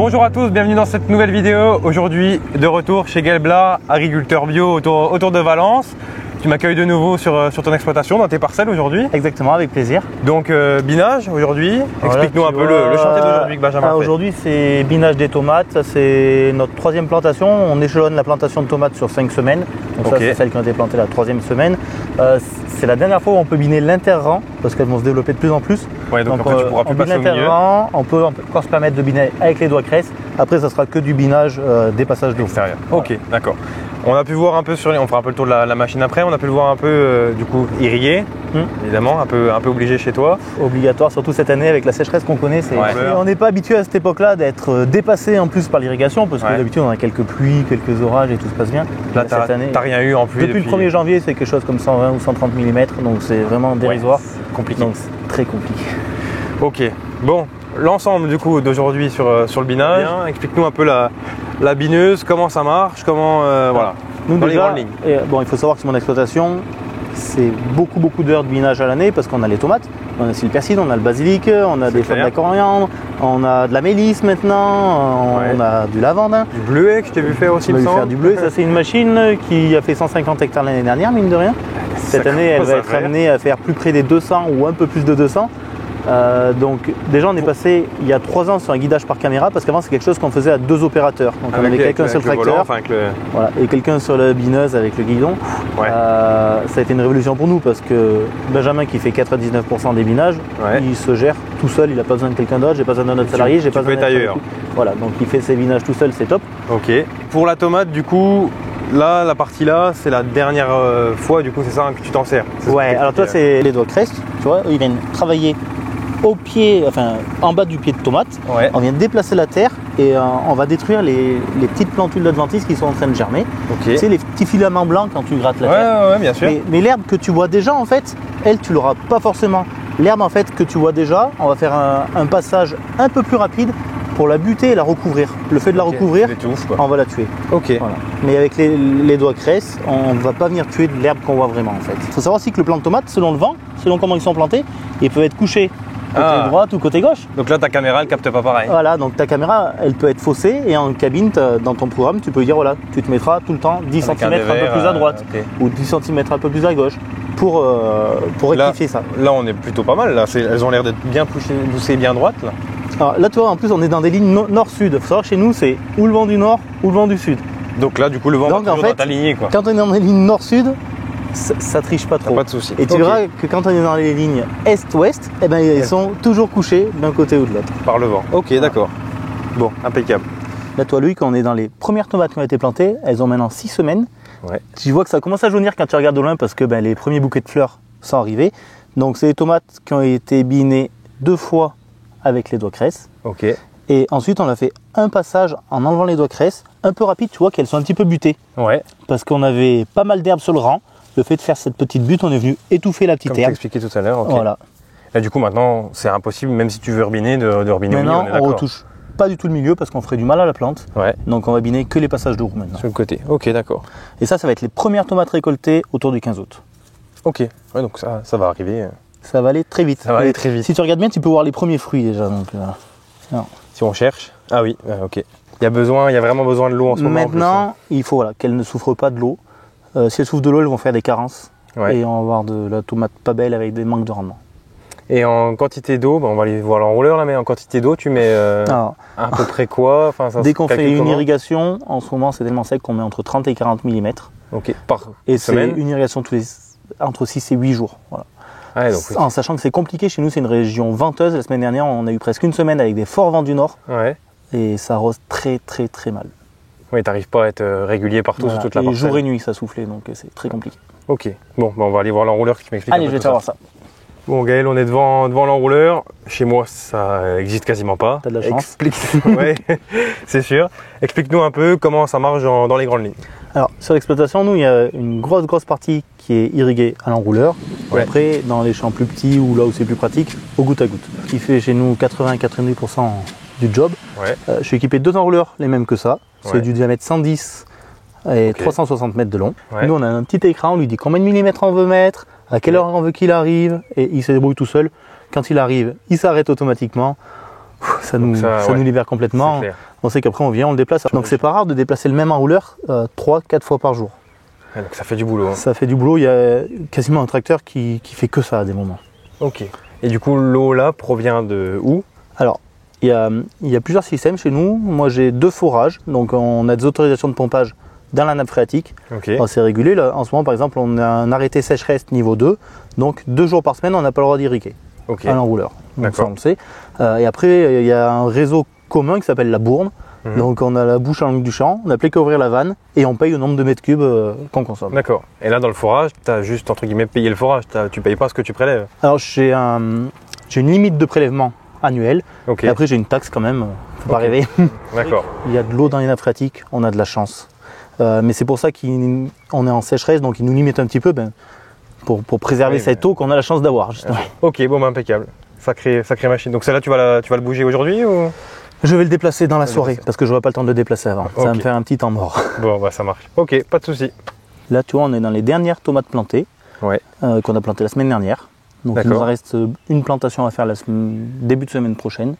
Bonjour à tous, bienvenue dans cette nouvelle vidéo. Aujourd'hui, de retour chez Gelbla, agriculteur bio autour de Valence. Tu m'accueilles de nouveau sur ton exploitation, dans tes parcelles aujourd'hui. Exactement, avec plaisir. Donc binage aujourd'hui, explique-nous un peu le chantier d'aujourd'hui que Benjamin fait. Aujourd'hui c'est binage des tomates, c'est notre troisième plantation. On échelonne la plantation de tomates sur 5 semaines. Donc ça c'est celle qui a été plantée la troisième semaine. C'est la dernière fois où on peut biner l'inter-rang parce qu'elles vont se développer de plus en plus. Ouais, donc après tu pourras plus passer au milieu. On peut encore se permettre de biner avec les doigts cresse. Après ça sera que du binage des passages d'eau. Voilà. Ok, d'accord. On a pu voir un peu on fera un peu le tour de la machine après, on a pu le voir un peu du coup irrigué, évidemment, un peu obligé chez toi. Obligatoire, surtout cette année avec la sécheresse qu'on connaît. On n'est pas habitué à cette époque-là d'être dépassé en plus par l'irrigation parce que d'habitude on a quelques pluies, quelques orages et tout se passe bien. Là cette année, t'as rien eu en pluie depuis le 1er janvier, c'est quelque chose comme 120 ou 130 mm, donc c'est vraiment dérisoire. Compliqué. Donc c'est très compliqué. Ok, bon. L'ensemble du coup d'aujourd'hui sur le binage, explique-nous un peu la bineuse, comment ça marche, comment voilà, nous, dans déjà, les grandes lignes. Bon, il faut savoir que c'est mon exploitation, c'est beaucoup d'heures de binage à l'année parce qu'on a les tomates, on a aussi le persil, on a le basilic, on a des fleurs de coriandre, on a de la mélisse maintenant, on a du lavande. Du bleuet que je t'ai vu faire aussi, on va faire du bleuet, ça c'est une machine qui a fait 150 hectares l'année dernière, mine de rien. Cette année, elle va être amenée à faire plus près des 200 ou un peu plus de 200. Donc déjà on est passé il y a 3 ans sur un guidage par caméra parce qu'avant c'est quelque chose qu'on faisait à 2 opérateurs. Donc on avait quelqu'un sur le tracteur voilà, et quelqu'un sur la bineuse avec le guidon. Ça a été une révolution pour nous parce que Benjamin qui fait 99% des binages, il se gère tout seul, il n'a pas besoin de quelqu'un d'autre, j'ai pas besoin d'un autre salarié, j'ai pas besoin d'ailleurs. Voilà, donc il fait ses binages tout seul, c'est top. Ok. Pour la tomate du coup, là, la partie là, c'est la dernière fois du coup c'est ça que tu t'en sers. Ouais, alors toi c'est les doigts crest, tu vois, ils viennent travailler au pied, enfin en bas du pied de tomate. On vient déplacer la terre et on va détruire les petites plantules d'adventice qui sont en train de germer. Tu sais, les petits filaments blancs quand tu grattes la terre. Ouais, bien sûr. Mais l'herbe que tu vois déjà, en fait, elle, tu l'auras pas forcément. L'herbe, en fait, que tu vois déjà, on va faire un passage un peu plus rapide pour la buter et la recouvrir. Le fait de la recouvrir, on va la tuer. Voilà. Mais avec les doigts cresse, on ne va pas venir tuer de l'herbe qu'on voit vraiment, en fait. Il faut savoir aussi que le plant de tomate, selon le vent, selon comment ils sont plantés, ils peuvent être couchés côté droite ou côté gauche. Donc là ta caméra elle capte pas pareil. Voilà, donc ta caméra elle peut être faussée et en cabine dans ton programme tu peux dire voilà, tu te mettras tout le temps 10 cm un peu plus à droite ou 10 cm un peu plus à gauche pour rectifier ça. Là on est plutôt pas mal, là. Elles ont l'air d'être bien poussées bien droites là. Alors là tu vois en plus on est dans des lignes nord-sud, il faut savoir que chez nous c'est ou le vent du nord ou le vent du sud. Donc là du coup le vent va toujours dans ta lignée quoi. Quand on est dans des lignes nord-sud, ça triche pas trop. Pas de souci. Et tu verras que quand on est dans les lignes est-ouest, eh ben, ils sont toujours couchés d'un côté ou de l'autre. Par le vent. Ok, d'accord. Bon, impeccable. Là, toi, Louis, quand on est dans les premières tomates qui ont été plantées, elles ont maintenant 6 semaines. Tu vois que ça commence à jaunir quand tu regardes de loin parce que les premiers bouquets de fleurs sont arrivés. Donc, c'est des tomates qui ont été binées 2 fois avec les doigts cresse. Et ensuite, on a fait un passage en enlevant les doigts cresse, un peu rapide. Tu vois qu'elles sont un petit peu butées. Parce qu'on avait pas mal d'herbes sur le rang. Le fait de faire cette petite butte, on est venu étouffer la petite herbe. Comme tu expliqué tout à l'heure. Voilà. Et du coup, maintenant, c'est impossible, même si tu veux rebiner, de rebiner au milieu. Maintenant, on retouche pas du tout le milieu parce qu'on ferait du mal à la plante. Donc, on va biner que les passages de roue maintenant. Sur le côté. Ok, d'accord. Et ça va être les premières tomates récoltées autour du 15 août. Ok. Donc ça va arriver. Ça va aller très vite. Ça va aller très vite. Si tu regardes bien, tu peux voir les premiers fruits déjà. Donc, si on cherche. Ah oui, ok. Il y a vraiment besoin de l'eau en ce moment. Maintenant, il faut qu'elles ne souffrent pas de l'eau. Si elles souffrent de l'eau, elles vont faire des carences. Et on va avoir de la tomate pas belle avec des manques de rendement. Et en quantité d'eau, on va aller voir l'enrouleur là, mais en quantité d'eau, tu mets à peu près quoi dès qu'on fait une irrigation, en ce moment c'est tellement sec qu'on met entre 30 et 40 mm. Par et semaine. C'est une irrigation entre 6 et 8 jours. Voilà. Donc, en sachant que c'est compliqué, chez nous c'est une région venteuse. La semaine dernière, on a eu presque une semaine avec des forts vents du nord. Et ça arrose très mal. Oui, t'arrives pas à être régulier partout sur toute la parcelle. Jour et nuit ça soufflait, donc c'est très compliqué. Ok, bon, on va aller voir l'enrouleur que tu m'expliques. Allez, je vais te faire voir ça. Bon Gaël, on est devant l'enrouleur. Chez moi, ça existe quasiment pas. T'as de la chance. Ouais, c'est sûr. Explique-nous un peu comment ça marche dans les grandes lignes. Alors, sur l'exploitation, nous, il y a une grosse partie qui est irriguée à l'enrouleur. Et après, dans les champs plus petits ou là où c'est plus pratique, au goutte à goutte. Ce qui fait chez nous 80-90% du job. Je suis équipé de 2 enrouleurs, les mêmes que ça. C'est du diamètre 110 et 360 mètres de long. Nous, on a un petit écran, on lui dit combien de millimètres on veut mettre, à quelle heure on veut qu'il arrive, et il se débrouille tout seul. Quand il arrive, il s'arrête automatiquement. ça nous libère complètement. On sait qu'après on vient, on le déplace. Donc c'est pas rare de déplacer le même enrouleur 3-4 fois par jour. Donc ça fait du boulot. Hein. Ça fait du boulot, il y a quasiment un tracteur qui fait que ça à des moments. Ok. Et du coup l'eau là provient de où? Alors, il y a plusieurs systèmes chez nous. Moi j'ai 2 forages, donc on a des autorisations de pompage dans la nappe phréatique. Okay. C'est régulé. Là, en ce moment par exemple on a un arrêté sécheresse niveau 2, donc 2 jours par semaine on n'a pas le droit d'irriguer à l'enrouleur. Donc ça on le sait. Et après il y a un réseau commun qui s'appelle la Bourne. Donc on a la bouche en langue du champ, on n'a plus qu'à ouvrir la vanne et on paye le nombre de mètres cubes qu'on consomme. D'accord. Et là dans le forage, tu as juste entre guillemets payé le forage, tu payes pas ce que tu prélèves. Alors j'ai une limite de prélèvement annuelle. Et après j'ai une taxe quand même, faut pas rêver. D'accord. Il y a de l'eau dans les nappes phréatiques, on a de la chance. Mais c'est pour ça qu'on est en sécheresse, donc ils nous limitent un petit peu pour préserver cette eau qu'on a la chance d'avoir justement. Ok, bon impeccable. Sacrée machine. Donc celle-là tu vas le bouger aujourd'hui ou? Je vais le déplacer dans la soirée parce que je n'aurai pas le temps de le déplacer avant. Ça va me faire un petit temps mort. Bon, bah ça marche. Ok, pas de souci. Là, tu vois, on est dans les dernières tomates plantées qu'on a plantées la semaine dernière. Donc il nous en reste une plantation à faire début de semaine prochaine.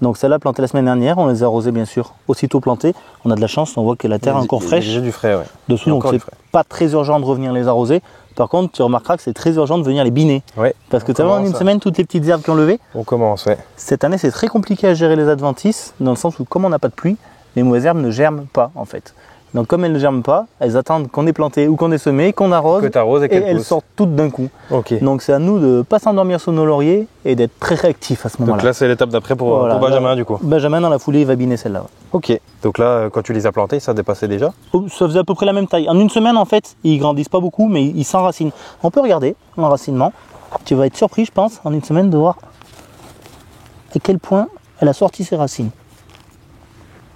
Donc celle-là plantée la semaine dernière, on les a arrosées bien sûr aussitôt plantées. On a de la chance, on voit que la terre est encore fraîche. J'ai du frais, dessus, donc c'est pas très urgent de revenir les arroser. Par contre, tu remarqueras que c'est très urgent de venir les biner. Parce que tu vois, en une semaine, toutes les petites herbes qui ont levé. On commence, Cette année, c'est très compliqué à gérer les adventices, dans le sens où, comme on n'a pas de pluie, les mauvaises herbes ne germent pas, en fait. Donc, comme elles ne germent pas, elles attendent qu'on ait planté ou qu'on ait semé, qu'on arrose, et elles sortent toutes d'un coup. Donc, c'est à nous de ne pas s'endormir sur nos lauriers et d'être très réactifs à ce moment-là. Donc là, c'est l'étape d'après pour Benjamin, du coup. Benjamin, dans la foulée, il va biner celle-là. Ok. Donc là, quand tu les as plantés, ça dépassait déjà? Ça faisait à peu près la même taille. En une semaine, en fait, ils grandissent pas beaucoup, mais ils s'enracinent. On peut regarder l'enracinement. Tu vas être surpris, je pense, en une semaine, de voir à quel point elle a sorti ses racines.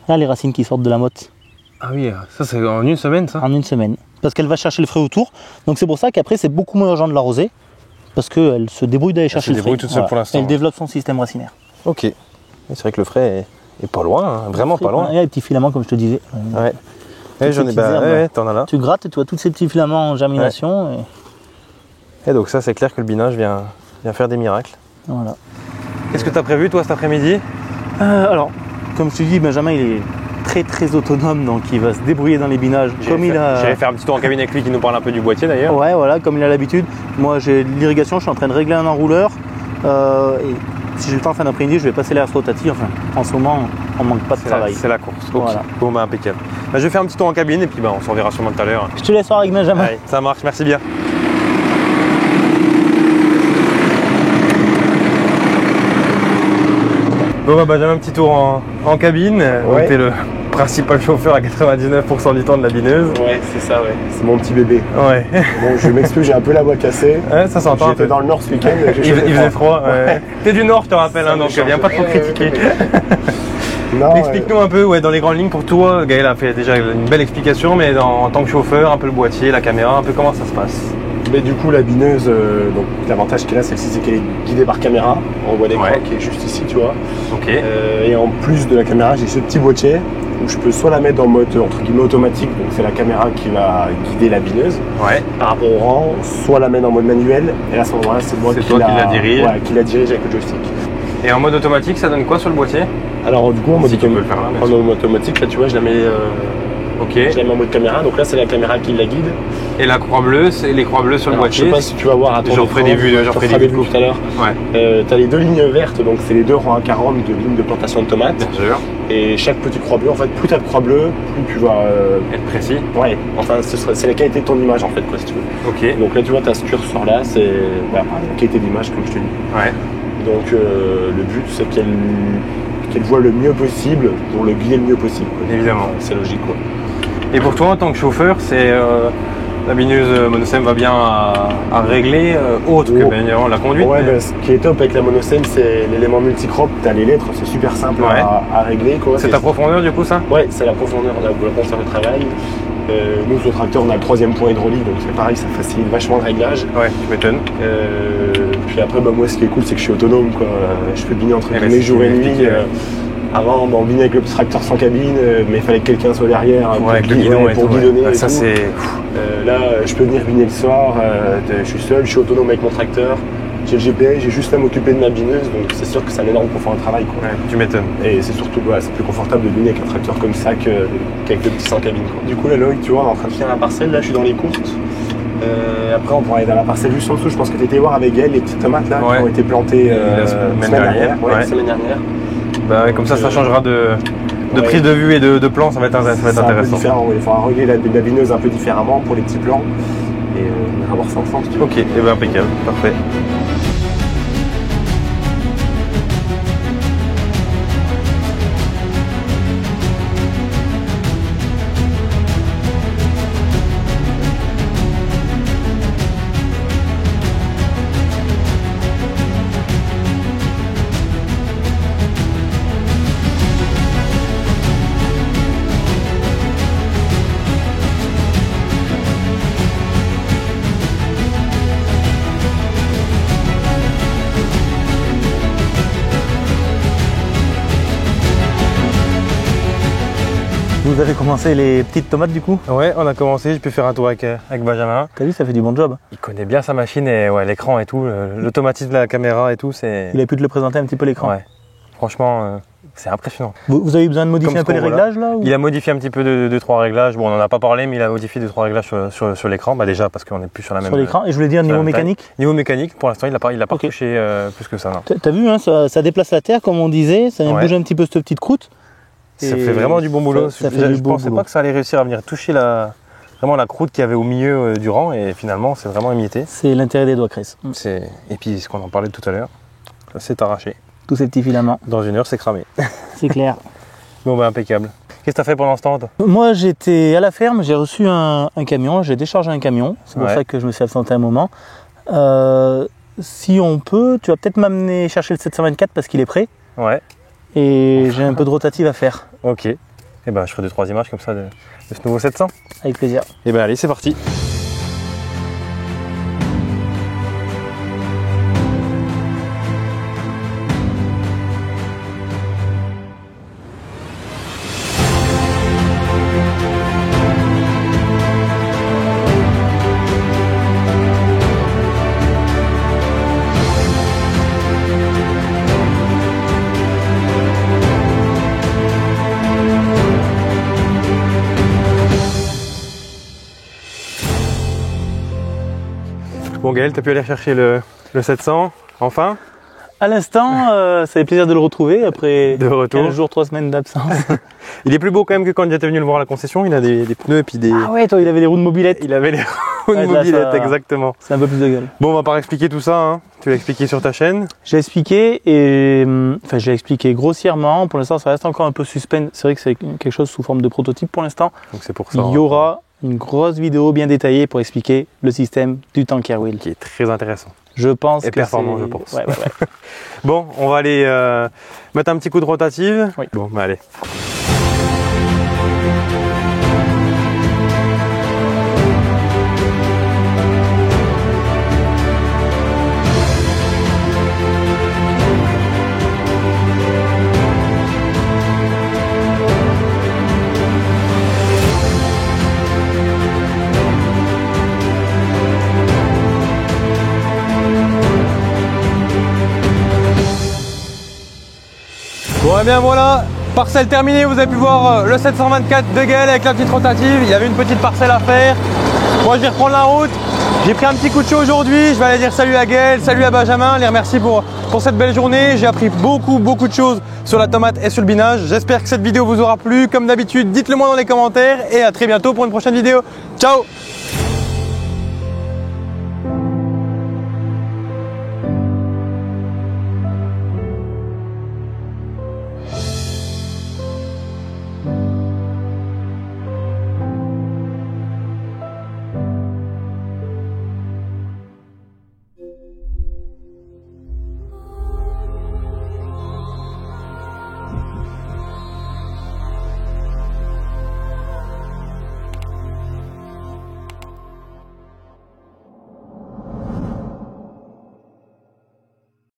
Là, les racines qui sortent de la motte. Ah oui, ça c'est en une semaine, ça? En une semaine. Parce qu'elle va chercher le frais autour. Donc c'est pour ça qu'après, c'est beaucoup moins urgent de l'arroser. Parce qu'elle se débrouille d'aller chercher le frais. Elle se débrouille toute seule pour l'instant. Elle développe son système racinaire. Ok. C'est vrai que le frais est pas loin, vraiment pas loin. Il y a les petits filaments, comme je te disais. J'en ai t'en as là. Tu grattes et tu vois tous ces petits filaments en germination. Et donc ça, c'est clair que le binage vient faire des miracles. Voilà. Qu'est-ce que tu as prévu, toi, cet après-midi? Alors, comme je te dis, Benjamin, il est très autonome, donc il va se débrouiller dans les binages. J'irai faire un petit tour en cabine avec lui qui nous parle un peu du boîtier d'ailleurs. Ouais, voilà, comme il a l'habitude. Moi, j'ai l'irrigation, je suis en train de régler un enrouleur. Et si j'ai le temps en fin d'après-midi, je vais passer l'air rotati. Enfin, en ce moment, on manque pas de travail. C'est la course. Voilà. Bon, bah impeccable. Je vais faire un petit tour en cabine et puis on s'en verra sûrement tout à l'heure. Je te laisse voir avec Benjamin. Allez, ça marche, merci bien. Bon bah Benjamin, un petit tour en cabine. Donc t'es le principal chauffeur à 99% du temps de la bineuse. Ouais, c'est ça, C'est mon petit bébé. Ouais. Bon, je m'excuse, j'ai un peu la voix cassée. Ouais, ça s'entend. J'étais dans le nord ce week-end. Il faisait froid. T'es du nord, je te rappelle, donc viens pas trop critiquer. Explique-nous un peu, dans les grandes lignes pour toi. Gaël a fait déjà une belle explication, mais en tant que chauffeur, un peu le boîtier, la caméra, un peu comment ça se passe. Mais du coup, la bineuse, donc l'avantage qu'elle a, celle-ci, c'est qu'elle est guidée par caméra. On voit l'écran qui est juste ici, tu vois. Et en plus de la caméra, j'ai ce petit boîtier où je peux soit la mettre en mode entre guillemets automatique, donc c'est la caméra qui va guider la bineuse par rapport au rang, soit la mettre en mode manuel. Et là, à ce moment-là, c'est moi qui la dirige. Qui la dirige avec le joystick. Et en mode automatique, ça donne quoi sur le boîtier? Alors du coup, en mode automatique, là, tu vois, je la mets. Je la mets en mode caméra, donc là c'est la caméra qui la guide. Et la croix bleue, c'est les croix bleues sur le boîtier. Je sais pas si tu vas voir à ton J'en ferai des vues tout à l'heure. Tu as les 2 lignes vertes, donc c'est les 2 rangs à 40 de lignes de plantation de tomates. Bien sûr. Et chaque petite croix bleue, en fait, plus tu as de croix bleue, plus tu vas être précis. Ouais, enfin c'est la qualité de ton image en fait, quoi, si tu veux. Donc là tu vois, tu as ce curseur là, c'est la qualité d'image comme je te dis. Donc le but c'est qu'elle voit le mieux possible pour le guider le mieux possible. Évidemment. C'est logique, quoi. Et pour toi, en tant que chauffeur, c'est la bineuse Monosem va bien à régler autre que bien évidemment la conduite. Ce qui est top avec la Monosem, c'est l'élément multicrop. Tu as les lettres, c'est super simple à régler. C'est ta profondeur du coup, ça? Ouais, c'est la profondeur de la profondeur de travail. Nous, sur le tracteur, on a le 3e point hydraulique, donc c'est pareil, ça facilite vachement le réglage. Ouais, tu m'étonnes. Puis après, moi, ce qui est cool, c'est que je suis autonome, quoi. Je peux biner entre guillemets jour et nuit. Avant, on binait avec le tracteur sans cabine, mais il fallait que quelqu'un soit derrière avec le guidon pour guidonner. Ça, c'est... Là, je peux venir biner le soir, je suis seul, je suis autonome avec mon tracteur. j'ai le GPS, j'ai juste à m'occuper de ma bineuse, donc c'est sûr que c'est un énorme confort de travail. Quoi. Ouais, tu m'étonnes. Et c'est surtout, c'est plus confortable de biner avec un tracteur comme ça qu'avec le petit sans cabine. Quoi. Du coup, là, Loïc, tu vois, on est en train de finir la parcelle, là, je suis dans les courtes. Après, on pourra aller dans la parcelle juste en dessous. Je pense que tu étais voir avec elle les petites tomates là qui ont été plantées la semaine dernière. La semaine dernière. Bah, ouais, comme ça changera de prise de vue et de plan, ça va être intéressant. Il faudra relier la bineuse un peu différemment pour les petits plans. Et on ira voir ça ensemble. Si tu veux. Ok, et ben impeccable, parfait. Vous avez commencé les petites tomates du coup? Ouais, on a commencé, j'ai pu faire un tour avec Benjamin. T'as vu, ça fait du bon job. Il connaît bien sa machine et ouais, l'écran et tout, l'automatisme de la caméra et tout, c'est... Il a pu te le présenter un petit peu l'écran. Ouais, franchement, c'est impressionnant. Vous avez eu besoin de modifier un peu les réglages là ou... Il a modifié un petit peu de 3 réglages, bon on n'en a pas parlé, mais il a modifié 2-3 réglages sur l'écran, bah déjà parce qu'on n'est plus sur la même... Sur l'écran, et je voulais dire niveau mécanique. Niveau mécanique, pour l'instant il n'a pas touché plus que ça. T'as vu, hein, ça déplace la terre comme on disait, ça bouge un petit peu cette petite croûte. Ça fait vraiment du bon boulot. Je pensais pas que ça allait réussir à venir toucher vraiment la croûte qu'il y avait au milieu du rang et finalement c'est vraiment émietté. C'est l'intérêt des doigts, Chris. Et puis ce qu'on en parlait tout à l'heure, ça s'est arraché. Tous ces petits filaments. Dans 1 heure c'est cramé. C'est clair. Bon bah impeccable. Qu'est-ce que tu as fait pendant ce temps toi? Moi j'étais à la ferme, j'ai reçu un camion, j'ai déchargé un camion, c'est pour ça que je me suis absenté un moment. Si on peut, tu vas peut-être m'amener chercher le 724 parce qu'il est prêt. Ouais. Et j'ai un peu de rotative à faire. Ok. Et ben je ferai 2-3 images comme ça de ce nouveau 700. Avec plaisir. Et ben allez, c'est parti. Bon Gaël, tu as pu aller chercher le 700, enfin? À l'instant, ça fait plaisir de le retrouver après 15 jours, 3 semaines d'absence. Il est plus beau quand même que quand il était venu le voir à la concession, il a des pneus et puis des... Ah ouais, toi il avait les roues de mobilette. Il avait les roues de mobilette, exactement. C'est un peu plus de gueule. Bon, on va pas expliquer tout ça, hein. Tu l'as expliqué sur ta chaîne. J'ai expliqué et... Enfin, j'ai expliqué grossièrement, pour l'instant ça reste encore un peu suspens. C'est vrai que c'est quelque chose sous forme de prototype pour l'instant. Donc c'est pour ça. Il y aura une grosse vidéo bien détaillée pour expliquer le système du tank air wheel. Qui est très intéressant. Je pense et que performant, je pense. Ouais. Bon, on va aller mettre un petit coup de rotative. Oui. Bon, bah allez. Bon et bien voilà, parcelle terminée, vous avez pu voir le 724 de Gaël avec la petite rotative, il y avait une petite parcelle à faire. Moi je vais reprendre la route, j'ai pris un petit coup de chaud aujourd'hui, je vais aller dire salut à Gaël, salut à Benjamin, les remercie pour cette belle journée. J'ai appris beaucoup de choses sur la tomate et sur le binage. J'espère que cette vidéo vous aura plu, comme d'habitude dites-le moi dans les commentaires et à très bientôt pour une prochaine vidéo. Ciao!